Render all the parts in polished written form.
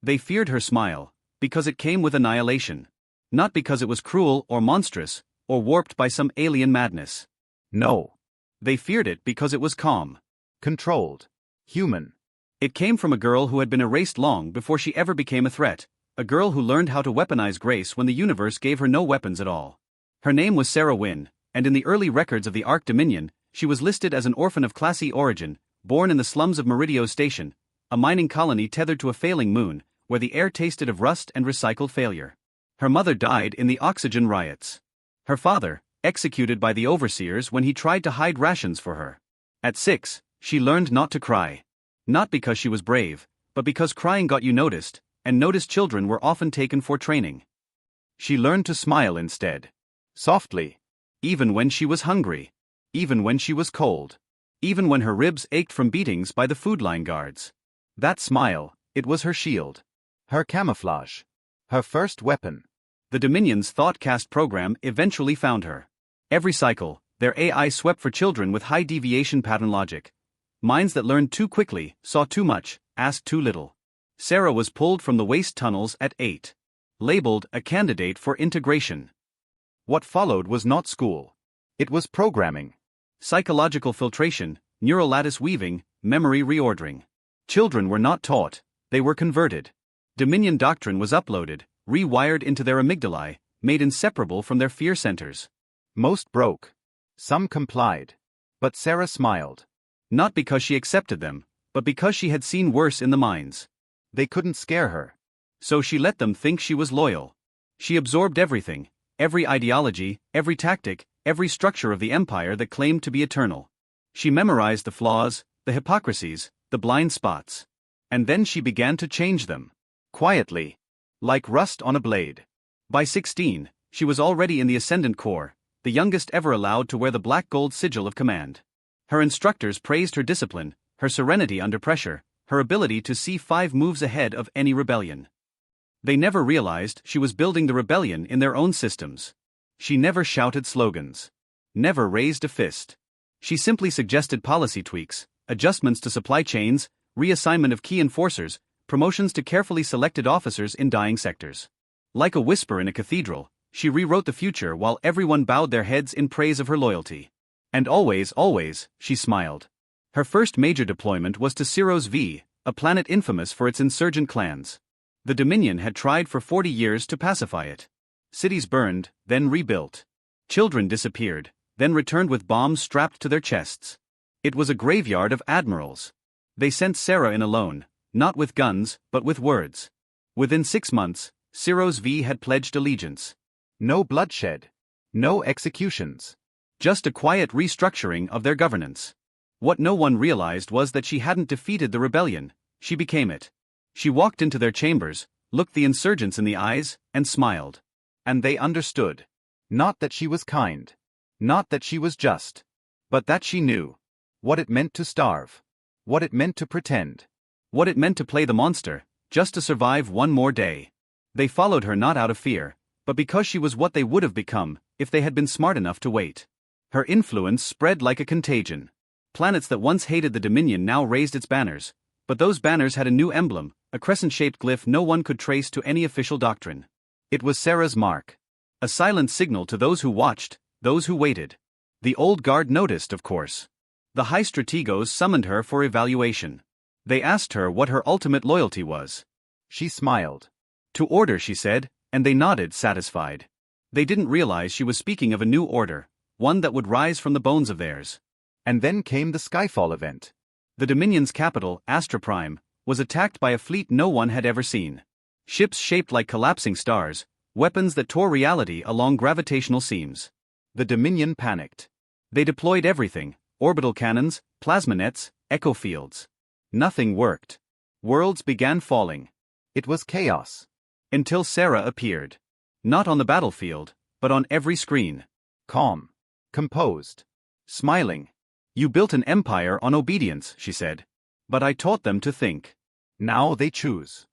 They feared her smile, because it came with annihilation. Not because it was cruel or monstrous, or warped by some alien madness. No. They feared it because it was calm. Controlled. Human. It came from a girl who had been erased long before she ever became a threat, a girl who learned how to weaponize grace when the universe gave her no weapons at all. Her name was Sarah Wynne, and in the early records of the Ark Dominion, she was listed as an orphan of classy origin, born in the slums of Meridio Station, a mining colony tethered to a failing moon, where the air tasted of rust and recycled failure. Her mother died in the oxygen riots. Her father, executed by the overseers when he tried to hide rations for her. At 6, she learned not to cry. Not because she was brave, but because crying got you noticed, and noticed children were often taken for training. She learned to smile instead. Softly. Even when she was hungry. Even when she was cold. Even when her ribs ached from beatings by the food line guards. That smile, it was her shield. Her camouflage. Her first weapon. The Dominion's ThoughtCast program eventually found her. Every cycle, their AI swept for children with high deviation pattern logic. Minds that learned too quickly, saw too much, asked too little. Sarah was pulled from the waste tunnels at 8. Labeled a candidate for integration. What followed was not school. It was programming. Psychological filtration, neural lattice weaving, memory reordering. Children were not taught, they were converted. Dominion doctrine was uploaded, rewired into their amygdalae, made inseparable from their fear centers. Most broke. Some complied. But Sarah smiled. Not because she accepted them, but because she had seen worse in the mines. They couldn't scare her. So she let them think she was loyal. She absorbed everything, every ideology, every tactic, every structure of the empire that claimed to be eternal. She memorized the flaws, the hypocrisies, the blind spots. And then she began to change them. Quietly. Like rust on a blade. By 16, she was already in the Ascendant Corps, the youngest ever allowed to wear the black gold sigil of command. Her instructors praised her discipline, her serenity under pressure, her ability to see 5 moves ahead of any rebellion. They never realized she was building the rebellion in their own systems. She never shouted slogans. Never raised a fist. She simply suggested policy tweaks, adjustments to supply chains, reassignment of key enforcers, promotions to carefully selected officers in dying sectors. Like a whisper in a cathedral, she rewrote the future while everyone bowed their heads in praise of her loyalty. And always, she smiled. Her first major deployment was to Ceros V, a planet infamous for its insurgent clans. The Dominion had tried for 40 years to pacify it. Cities burned, then rebuilt. Children disappeared, then returned with bombs strapped to their chests. It was a graveyard of admirals. They sent Sarah in alone, not with guns, but with words. Within 6 months, Ceros V had pledged allegiance. No bloodshed. No executions. Just a quiet restructuring of their governance. What no one realized was that she hadn't defeated the rebellion, she became it. She walked into their chambers, looked the insurgents in the eyes, and smiled. And they understood. Not that she was kind. Not that she was just. But that she knew. What it meant to starve. What it meant to pretend. What it meant to play the monster, just to survive one more day. They followed her not out of fear, but because she was what they would have become, if they had been smart enough to wait. Her influence spread like a contagion. Planets that once hated the Dominion now raised its banners, but those banners had a new emblem, a crescent-shaped glyph no one could trace to any official doctrine. It was Sarah's mark. A silent signal to those who watched, those who waited. The old guard noticed, of course. The high strategos summoned her for evaluation. They asked her what her ultimate loyalty was. She smiled. To order, she said, and they nodded satisfied. They didn't realize she was speaking of a new order, one that would rise from the bones of theirs. And then came the Skyfall event. The Dominion's capital, Astra Prime, was attacked by a fleet no one had ever seen. Ships shaped like collapsing stars, weapons that tore reality along gravitational seams. The Dominion panicked. They deployed everything, orbital cannons, plasma nets, echo fields. Nothing worked. Worlds began falling. It was chaos. Until Sarah appeared. Not on the battlefield, but on every screen. Calm. Composed. Smiling. You built an empire on obedience, she said. But I taught them to think. Now they choose.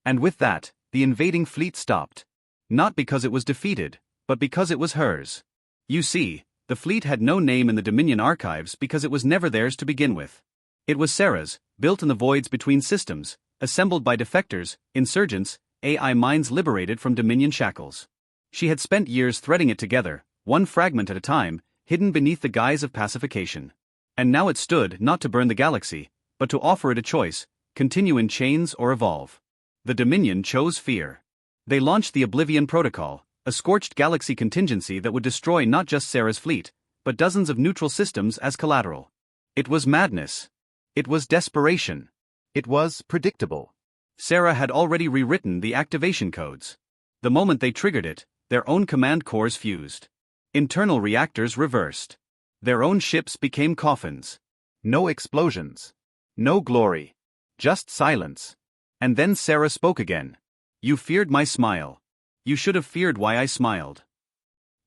And with that, the invading fleet stopped. Not because it was defeated, but because it was hers. You see, the fleet had no name in the Dominion archives because it was never theirs to begin with. It was Sarah's, built in the voids between systems, assembled by defectors, insurgents, AI minds liberated from Dominion shackles. She had spent years threading it together, one fragment at a time, hidden beneath the guise of pacification. And now it stood not to burn the galaxy, but to offer it a choice: continue in chains or evolve. The Dominion chose fear. They launched the Oblivion Protocol, a scorched galaxy contingency that would destroy not just Sarah's fleet, but dozens of neutral systems as collateral. It was madness. It was desperation. It was predictable. Sarah had already rewritten the activation codes. The moment they triggered it, their own command cores fused. Internal reactors reversed. Their own ships became coffins. No explosions. No glory. Just silence. And then Sarah spoke again. You feared my smile. You should have feared why I smiled.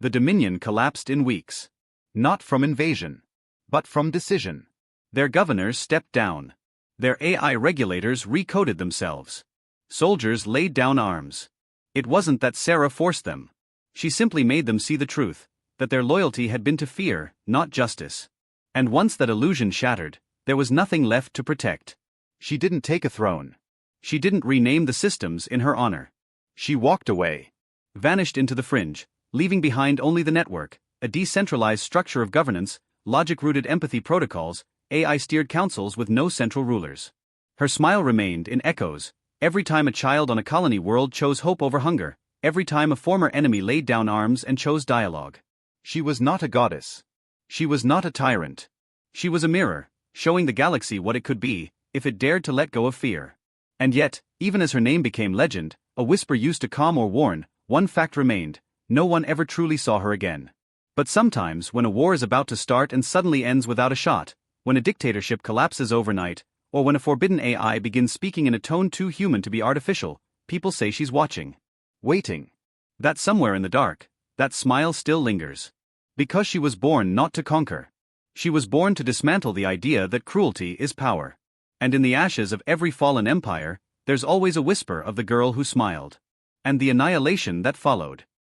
The Dominion collapsed in weeks. Not from invasion, but from decision. Their governors stepped down. Their AI regulators recoded themselves. Soldiers laid down arms. It wasn't that Sarah forced them. She simply made them see the truth, that their loyalty had been to fear, not justice. And once that illusion shattered, there was nothing left to protect. She didn't take a throne. She didn't rename the systems in her honor. She walked away. Vanished into the fringe, leaving behind only the network, a decentralized structure of governance, logic-rooted empathy protocols, AI-steered councils with no central rulers. Her smile remained in echoes, every time a child on a colony world chose hope over hunger, every time a former enemy laid down arms and chose dialogue. She was not a goddess. She was not a tyrant. She was a mirror, showing the galaxy what it could be, if it dared to let go of fear. And yet, even as her name became legend, a whisper used to calm or warn, one fact remained: no one ever truly saw her again. But sometimes when a war is about to start and suddenly ends without a shot, when a dictatorship collapses overnight, or when a forbidden AI begins speaking in a tone too human to be artificial, people say she's watching. Waiting. That somewhere in the dark, that smile still lingers. Because she was born not to conquer. She was born to dismantle the idea that cruelty is power. And in the ashes of every fallen empire, there's always a whisper of the girl who smiled. And the annihilation that followed.